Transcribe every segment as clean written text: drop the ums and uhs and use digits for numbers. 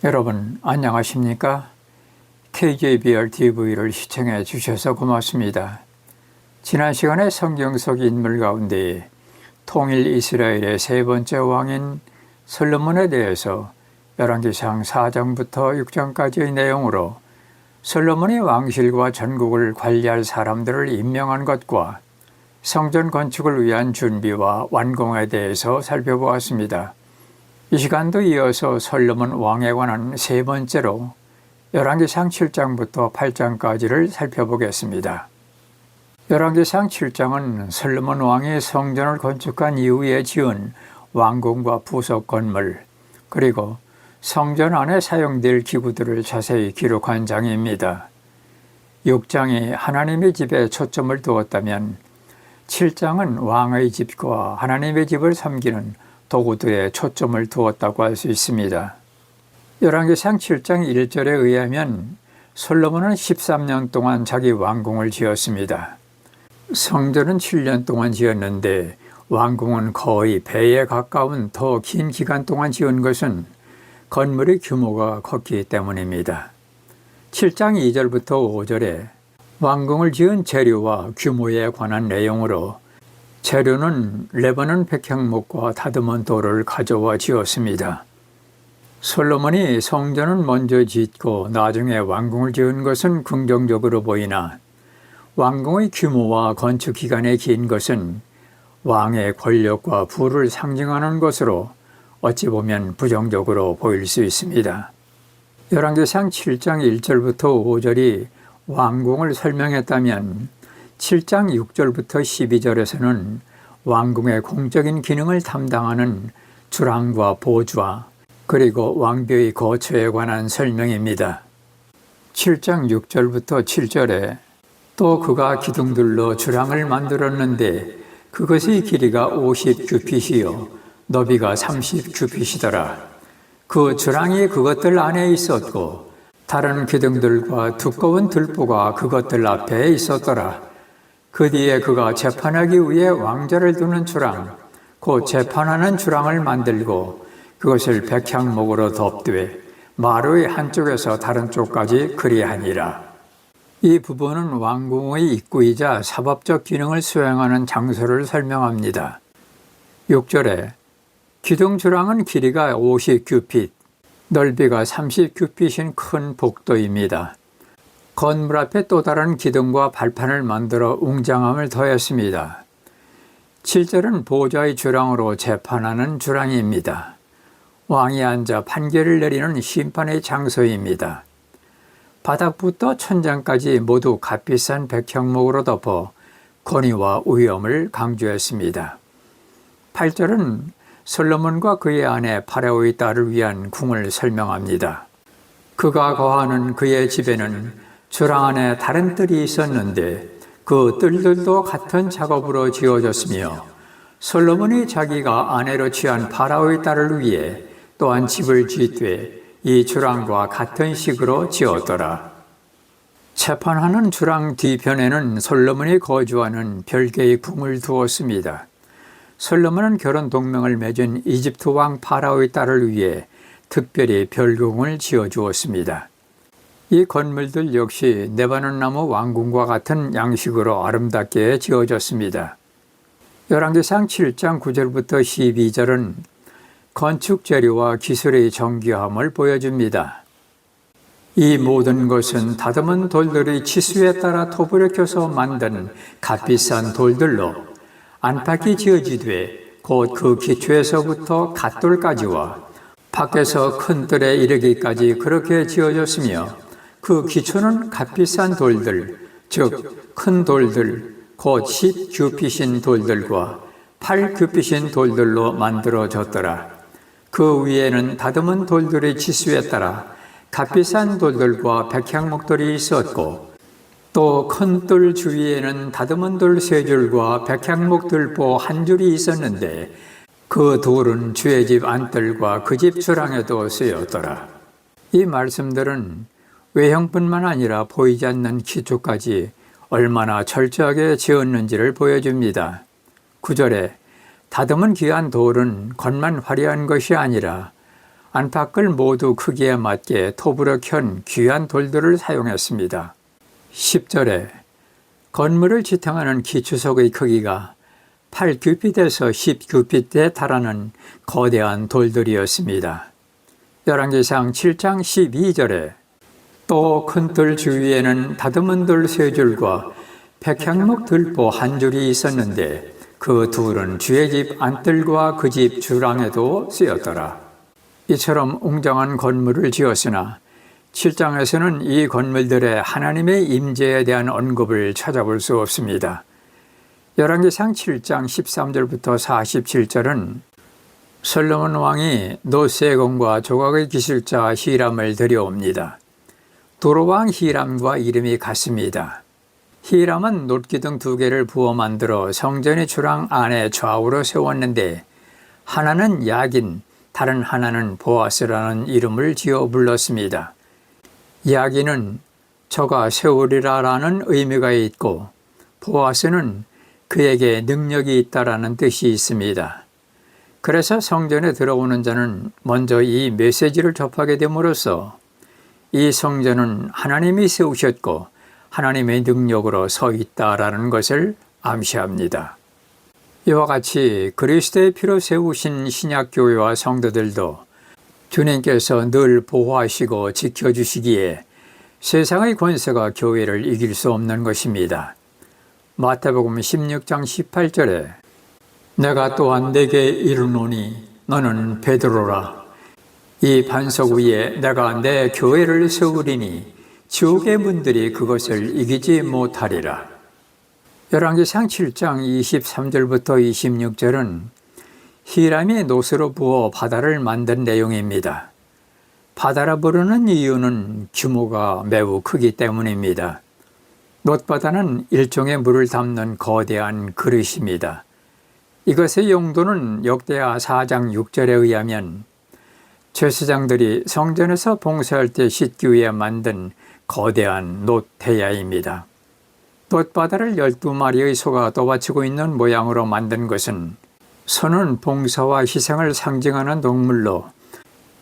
여러분 안녕하십니까? KJBR TV를 시청해 주셔서 고맙습니다. 지난 시간에 성경 속 인물 가운데 통일 이스라엘의 세 번째 왕인 솔로몬에 대해서 열왕기상 4장부터 6장까지의 내용으로 솔로몬이 왕실과 전국을 관리할 사람들을 임명한 것과 성전 건축을 위한 준비와 완공에 대해서 살펴보았습니다. 이 시간도 이어서 솔로몬 왕에 관한 세 번째로 열왕기상 7장부터 8장까지를 살펴보겠습니다. 열왕기상 7장은 솔로몬 왕이 성전을 건축한 이후에 지은 왕궁과 부속 건물, 그리고 성전 안에 사용될 기구들을 자세히 기록한 장입니다. 6장이 하나님의 집에 초점을 두었다면 7장은 왕의 집과 하나님의 집을 섬기는 도구들에 초점을 두었다고 할 수 있습니다. 열왕기상 7장 1절에 의하면 솔로몬은 13년 동안 자기 왕궁을 지었습니다. 성전은 7년 동안 지었는데 왕궁은 거의 배에 가까운 더 긴 기간 동안 지은 것은 건물의 규모가 컸기 때문입니다. 7장 2절부터 5절에 왕궁을 지은 재료와 규모에 관한 내용으로 재료는 레바논 백향목과 다듬은 돌을 가져와 지었습니다. 솔로몬이 성전은 먼저 짓고 나중에 왕궁을 지은 것은 긍정적으로 보이나 왕궁의 규모와 건축 기간이 긴 것은 왕의 권력과 부를 상징하는 것으로 어찌 보면 부정적으로 보일 수 있습니다. 열왕기상 7장 1절부터 5절이 왕궁을 설명했다면 7장 6절부터 12절에서는 왕궁의 공적인 기능을 담당하는 주랑과 보좌, 그리고 왕비의 거처에 관한 설명입니다. 7장 6절부터 7절에 또 그가 기둥들로 주랑을 만들었는데 그것의 길이가 50규빗이요 너비가 30규빗이더라. 그 주랑이 그것들 안에 있었고 다른 기둥들과 두꺼운 들보가 그것들 앞에 있었더라. 그 뒤에 그가 재판하기 위해 왕좌를 두는 주랑, 곧 재판하는 주랑을 만들고 그것을 백향목으로 덮되 마루의 한쪽에서 다른 쪽까지 그리하니라. 이 부분은 왕궁의 입구이자 사법적 기능을 수행하는 장소를 설명합니다. 6절에 기둥주랑은 길이가 50규빗, 넓이가 30규빗인 큰 복도입니다. 건물 앞에 또 다른 기둥과 발판을 만들어 웅장함을 더했습니다. 7절은 보좌의 주랑으로 재판하는 주랑입니다. 왕이 앉아 판결을 내리는 심판의 장소입니다. 바닥부터 천장까지 모두 값비싼 백향목으로 덮어 권위와 위엄을 강조했습니다. 8절은 솔로몬과 그의 아내 파라오의 딸을 위한 궁을 설명합니다. 그가 거하는 그의 집에는 주랑 안에 다른 뜰이 있었는데 그 뜰들도 같은 작업으로 지어졌으며 솔로몬이 자기가 아내로 취한 파라오의 딸을 위해 또한 집을 짓되 이 주랑과 같은 식으로 지었더라. 재판하는 주랑 뒤편에는 솔로몬이 거주하는 별개의 궁을 두었습니다. 솔로몬은 결혼 동맹을 맺은 이집트 왕 파라오의 딸을 위해 특별히 별궁을 지어주었습니다. 이 건물들 역시 레바논 나무 왕궁과 같은 양식으로 아름답게 지어졌습니다. 열왕기상 7장 9절부터 12절은 건축 재료와 기술의 정교함을 보여줍니다. 이 모든 것은 다듬은 돌들의 치수에 따라 톱을 켜서 만든 값비싼 돌들로 안팎이 지어지되 곧 그 기초에서부터 갓돌까지와 밖에서 큰 뜰에 이르기까지 그렇게 지어졌으며 그 기초는 값비싼 돌들, 즉 큰 돌들, 곧 10규빗인 돌들과 8규빗인 돌들로 만들어졌더라. 그 위에는 다듬은 돌들의 치수에 따라 값비싼 돌들과 백향목들이 있었고 또 큰 뜰 주위에는 다듬은 돌 3줄과 백향목 들보 1줄이 있었는데 그 돌은 주의 집 안뜰과 그 집 주랑에도 쓰였더라. 이 말씀들은 외형뿐만 아니라 보이지 않는 기초까지 얼마나 철저하게 지었는지를 보여줍니다. 9절에 다듬은 귀한 돌은 겉만 화려한 것이 아니라 안팎을 모두 크기에 맞게 톱으로 켠 귀한 돌들을 사용했습니다. 10절에 건물을 지탱하는 기초석의 크기가 8규빗에서 10규빗에 달하는 거대한 돌들이었습니다. 열왕기상 7장 12절에 또 큰 뜰 주위에는 다듬은 돌 3줄과 백향목 들보 1줄이 있었는데 그 둘은 주의 집 안뜰과 그 집 주랑에도 쓰였더라. 이처럼 웅장한 건물을 지었으나 7장에서는 이 건물들의 하나님의 임재에 대한 언급을 찾아볼 수 없습니다. 열왕기상 7장 13절부터 47절은 솔로몬 왕이 놋세공과 조각의 기술자 히람을 데려옵니다. 도로왕 히람과 이름이 같습니다. 히람은 놋기둥 2개를 부어 만들어 성전의 주랑 안에 좌우로 세웠는데 하나는 야긴, 다른 하나는 보아스라는 이름을 지어 불렀습니다. 야긴은 저가 세우리라라는 의미가 있고 보아스는 그에게 능력이 있다라는 뜻이 있습니다. 그래서 성전에 들어오는 자는 먼저 이 메시지를 접하게 됨으로써 이 성전은 하나님이 세우셨고 하나님의 능력으로 서 있다라는 것을 암시합니다. 이와 같이 그리스도의 피로 세우신 신약교회와 성도들도 주님께서 늘 보호하시고 지켜주시기에 세상의 권세가 교회를 이길 수 없는 것입니다. 마태복음 16장 18절에 내가 또한 네게 이르노니 너는 베드로라. 이 반석 위에 내가 내 교회를 세우리니 지옥의 문들이 그것을 이기지 못하리라. 열왕기상 7장 23절부터 26절은 히람이 놋으로 부어 바다를 만든 내용입니다. 바다라 부르는 이유는 규모가 매우 크기 때문입니다. 놋바다는 일종의 물을 담는 거대한 그릇입니다. 이것의 용도는 역대하 4장 6절에 의하면 제사장들이 성전에서 봉사할 때 씻기 위해 만든 거대한 놋 대야입니다. 놋바다를 12마리의 소가 떠받치고 있는 모양으로 만든 것은 소는 봉사와 희생을 상징하는 동물로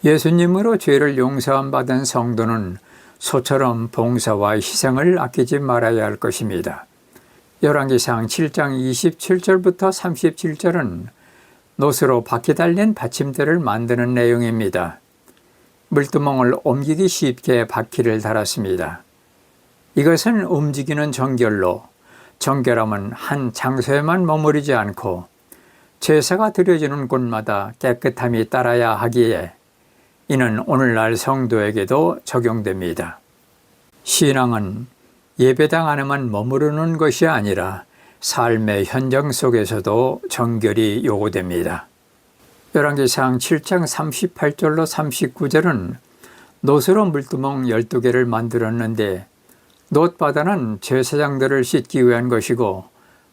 예수님으로 죄를 용서함 받은 성도는 소처럼 봉사와 희생을 아끼지 말아야 할 것입니다. 열왕기상 7장 27절부터 37절은 놋으로 바퀴 달린 받침대를 만드는 내용입니다. 물두멍을 옮기기 쉽게 바퀴를 달았습니다. 이것은 움직이는 정결로 정결함은 한 장소에만 머무르지 않고 제사가 드려지는 곳마다 깨끗함이 따라야 하기에 이는 오늘날 성도에게도 적용됩니다. 신앙은 예배당 안에만 머무르는 것이 아니라 삶의 현장 속에서도 정결이 요구됩니다. 열왕기상 7장 38절로 39절은 놋으로 물두멍 12개를 만들었는데 놋바다는 제사장들을 씻기 위한 것이고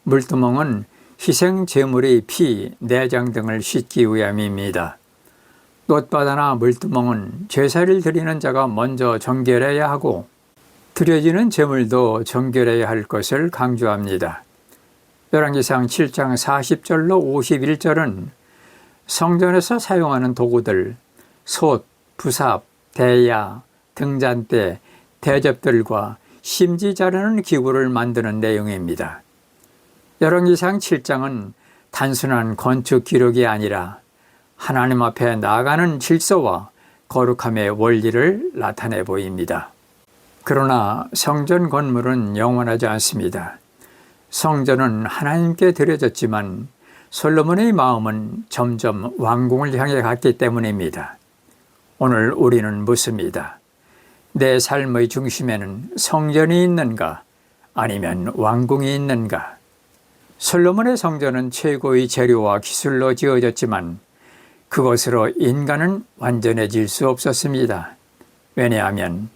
물두멍은 희생 제물의 피, 내장 등을 씻기 위함입니다. 놋바다나 물두멍은 제사를 드리는 자가 먼저 정결해야 하고 드려지는 제물도 정결해야 할 것을 강조합니다. 열왕기상 7장 40절로 51절은 성전에서 사용하는 도구들, 솥, 부삽, 대야, 등잔대, 대접들과 심지 자르는 기구를 만드는 내용입니다. 열왕기상 7장은 단순한 건축 기록이 아니라 하나님 앞에 나아가는 질서와 거룩함의 원리를 나타내 보입니다. 그러나 성전 건물은 영원하지 않습니다. 성전은 하나님께 드려졌지만 솔로몬의 마음은 점점 왕궁을 향해 갔기 때문입니다. 오늘 우리는 묻습니다. 내 삶의 중심에는 성전이 있는가 아니면 왕궁이 있는가? 솔로몬의 성전은 최고의 재료와 기술로 지어졌지만 그것으로 인간은 완전해질 수 없었습니다. 왜냐하면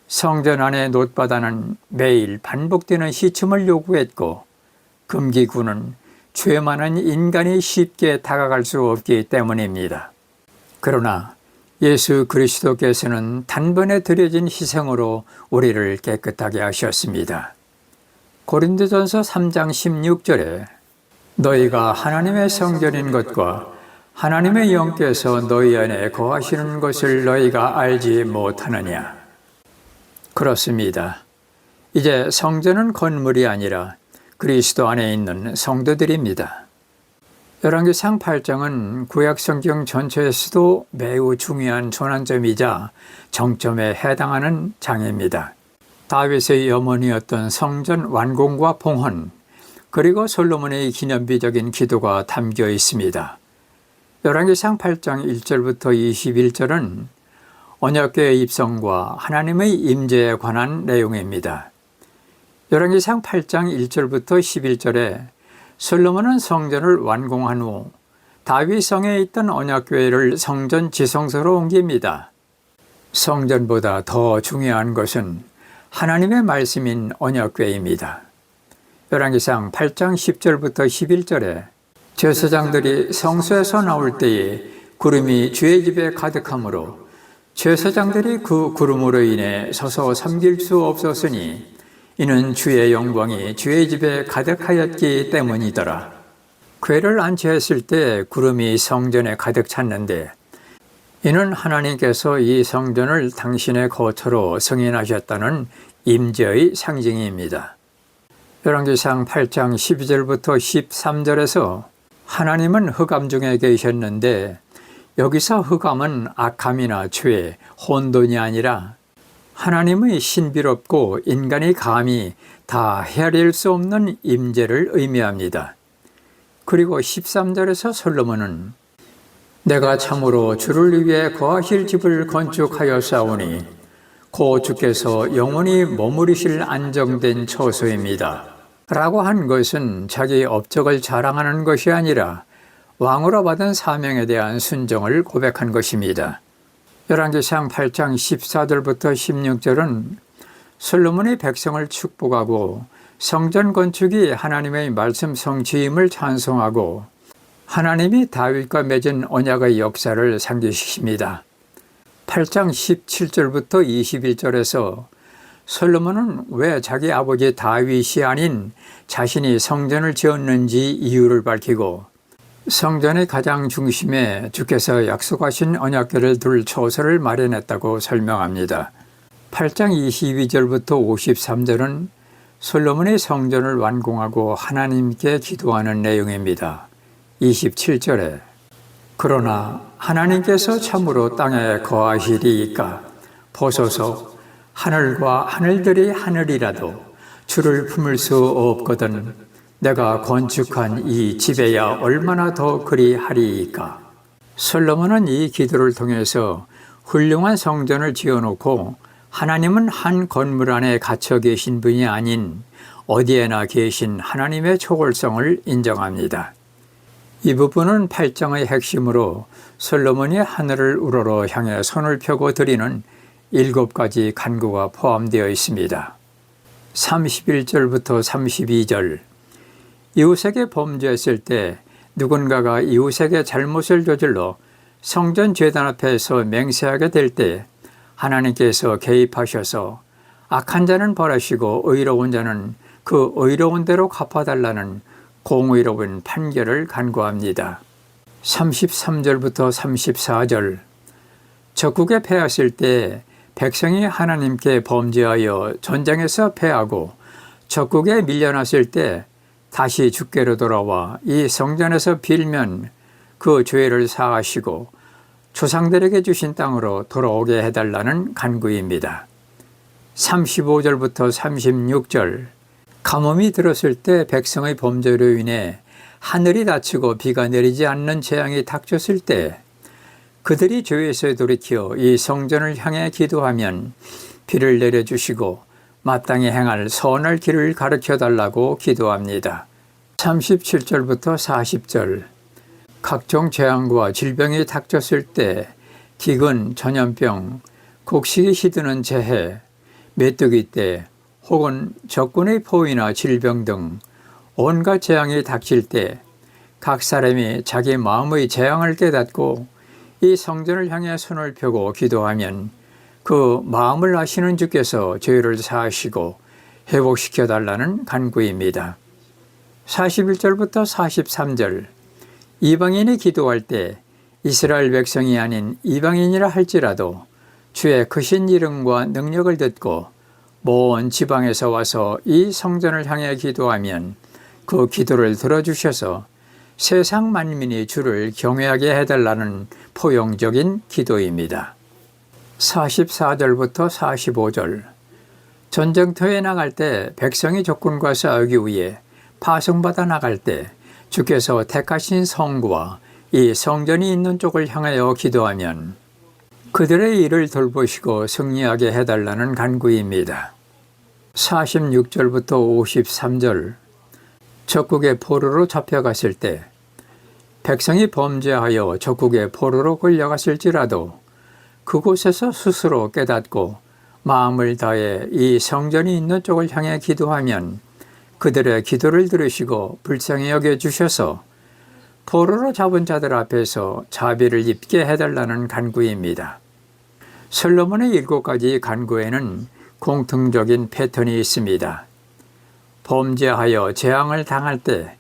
성전 안의 놋바다는 매일 반복되는 시침을 요구했고 금기구는 죄 많은 인간이 쉽게 다가갈 수 없기 때문입니다. 그러나 예수 그리스도께서는 단번에 드려진 희생으로 우리를 깨끗하게 하셨습니다. 고린도전서 3장 16절에 너희가 하나님의 성전인 것과 하나님의 영께서 너희 안에 거하시는 것을 너희가 알지 못하느냐? 그렇습니다. 이제 성전은 건물이 아니라 그리스도 안에 있는 성도들입니다. 열왕기상 8장은 구약성경 전체에서도 매우 중요한 전환점이자 정점에 해당하는 장입니다. 다윗의 염원이었던 성전 완공과 봉헌, 그리고 솔로몬의 기념비적인 기도가 담겨 있습니다. 열왕기상 8장 1절부터 21절은 언약궤의 입성과 하나님의 임재에 관한 내용입니다. 열왕기상 8장 1절부터 11절에 솔로몬은 성전을 완공한 후 다윗 성에 있던 언약궤를 성전 지성소로 옮깁니다. 성전보다 더 중요한 것은 하나님의 말씀인 언약궤입니다. 열왕기상 8장 10절부터 11절에 제사장들이 성소에서 나올 때에 구름이 주의 집에 가득하므로 제사장들이 그 구름으로 인해 서서 섬길 수 없었으니 이는 주의 영광이 주의 집에 가득하였기 때문이더라. 궤를 안치했을 때 구름이 성전에 가득 찼는데 이는 하나님께서 이 성전을 당신의 거처로 승인하셨다는 임재의 상징입니다. 열왕기상 8장 12절부터 13절에서 하나님은 흑암 중에 계셨는데 여기서 흑암은 악함이나 죄, 혼돈이 아니라 하나님의 신비롭고 인간이 감히 다 헤아릴 수 없는 임재를 의미합니다. 그리고 13절에서 솔로몬은 내가 참으로 주를 위해 거하실 집을 건축하였사오니 고 주께서 영원히 머무르실 안정된 처소입니다. 라고 한 것은 자기 업적을 자랑하는 것이 아니라 왕으로 받은 사명에 대한 순종을 고백한 것입니다. 열왕기상 8장 14절부터 16절은 솔로몬이 백성을 축복하고 성전 건축이 하나님의 말씀 성취임을 찬송하고 하나님이 다윗과 맺은 언약의 역사를 상기시킵니다. 8장 17절부터 21절에서 솔로몬은 왜 자기 아버지 다윗이 아닌 자신이 성전을 지었는지 이유를 밝히고 성전의 가장 중심에 주께서 약속하신 언약궤를 둘 처소를 마련했다고 설명합니다. 8장 22절부터 53절은 솔로몬이 성전을 완공하고 하나님께 기도하는 내용입니다. 27절에 그러나 하나님께서 참으로 땅에 거하시리이까 보소서 하늘과 하늘들이 하늘이라도 주를 품을 수 없거든 내가 건축한 이 집에야 얼마나 더 그리하리이까. 솔로몬은 이 기도를 통해서 훌륭한 성전을 지어놓고 하나님은 한 건물 안에 갇혀 계신 분이 아닌 어디에나 계신 하나님의 초월성을 인정합니다. 이 부분은 8장의 핵심으로 솔로몬이 하늘을 우러러 향해 손을 펴고 드리는 7가지 간구가 포함되어 있습니다. 31절부터 32절 이웃에게 범죄했을 때 누군가가 이웃에게 잘못을 저질러 성전 제단 앞에서 맹세하게 될 때 하나님께서 개입하셔서 악한 자는 벌하시고 의로운 자는 그 의로운 대로 갚아달라는 공의로운 판결을 간구합니다. 33절부터 34절 적국에 패하실 때 백성이 하나님께 범죄하여 전쟁에서 패하고 적국에 밀려났을 때 다시 주께로 돌아와 이 성전에서 빌면 그 죄를 사하시고 조상들에게 주신 땅으로 돌아오게 해달라는 간구입니다. 35절부터 36절 가뭄이 들었을 때 백성의 범죄로 인해 하늘이 닫히고 비가 내리지 않는 재앙이 닥쳤을 때 그들이 죄에서 돌이켜 이 성전을 향해 기도하면 비를 내려주시고 마땅히 행할 선할 길을 가르쳐달라고 기도합니다. 37절부터 40절 각종 재앙과 질병이 닥쳤을 때 기근, 전염병, 곡식이 시드는 재해, 메뚜기 때 혹은 적군의 포위나 질병 등 온갖 재앙이 닥칠 때 각 사람이 자기 마음의 재앙을 깨닫고 이 성전을 향해 손을 펴고 기도하면 그 마음을 아시는 주께서 죄를 사하시고 회복시켜 달라는 간구입니다. 41절부터 43절 이방인이 기도할 때 이스라엘 백성이 아닌 이방인이라 할지라도 주의 크신 이름과 능력을 듣고 먼 지방에서 와서 이 성전을 향해 기도하면 그 기도를 들어주셔서 세상 만민이 주를 경외하게 해달라는 포용적인 기도입니다. 44절부터 45절. 전쟁터에 나갈 때 백성이 적군과 싸우기 위해 파송받아 나갈 때 주께서 택하신 성구와 이 성전이 있는 쪽을 향하여 기도하면 그들의 일을 돌보시고 승리하게 해달라는 간구입니다. 46절부터 53절. 적국의 포로로 잡혀갔을 때 백성이 범죄하여 적국의 포로로 끌려갔을지라도 그곳에서 스스로 깨닫고 마음을 다해 이 성전이 있는 쪽을 향해 기도하면 그들의 기도를 들으시고 불쌍히 여겨주셔서 포로로 잡은 자들 앞에서 자비를 입게 해달라는 간구입니다. 솔로몬의 7가지 간구에는 공통적인 패턴이 있습니다. 범죄하여 재앙을 당할 때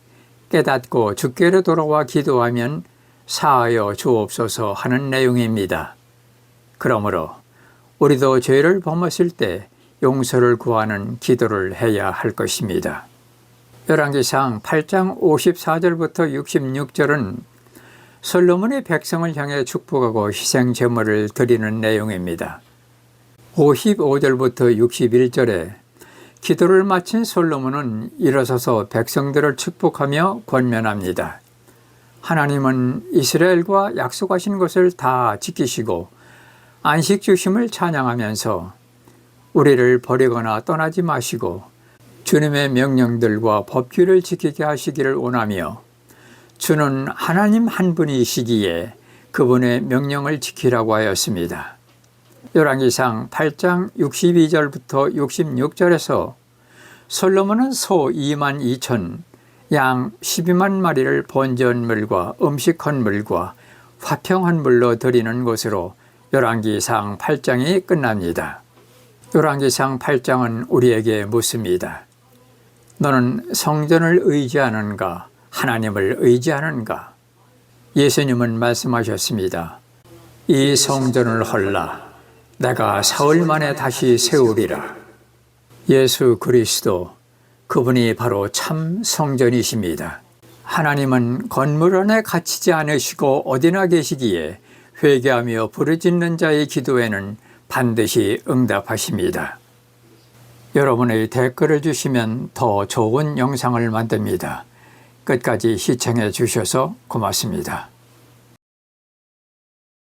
깨닫고 주께로 돌아와 기도하면 사하여 주옵소서 하는 내용입니다. 그러므로 우리도 죄를 범했을 때 용서를 구하는 기도를 해야 할 것입니다. 열왕기상 8장 54절부터 66절은 솔로몬이 백성을 향해 축복하고 희생 제물을 드리는 내용입니다. 55절부터 61절에 기도를 마친 솔로몬은 일어서서 백성들을 축복하며 권면합니다. 하나님은 이스라엘과 약속하신 것을 다 지키시고 안식 주심을 찬양하면서 우리를 버리거나 떠나지 마시고 주님의 명령들과 법규를 지키게 하시기를 원하며 주는 하나님 한 분이시기에 그분의 명령을 지키라고 하였습니다. 열왕기상 8장 62절부터 66절에서 솔로몬은 소 2만 2천, 양 12만 마리를 번제물과 음식 헌물과 화평 헌물로 드리는 것으로 열왕기상 8장이 끝납니다. 열왕기상 8장은 우리에게 묻습니다. 너는 성전을 의지하는가? 하나님을 의지하는가? 예수님은 말씀하셨습니다. 이 성전을 헐라. 내가 사흘 만에 다시 세우리라. 예수 그리스도, 그분이 바로 참 성전이십니다. 하나님은 건물 안에 갇히지 않으시고 어디나 계시기에 회개하며 부르짖는 자의 기도에는 반드시 응답하십니다. 여러분의 댓글을 주시면 더 좋은 영상을 만듭니다. 끝까지 시청해 주셔서 고맙습니다.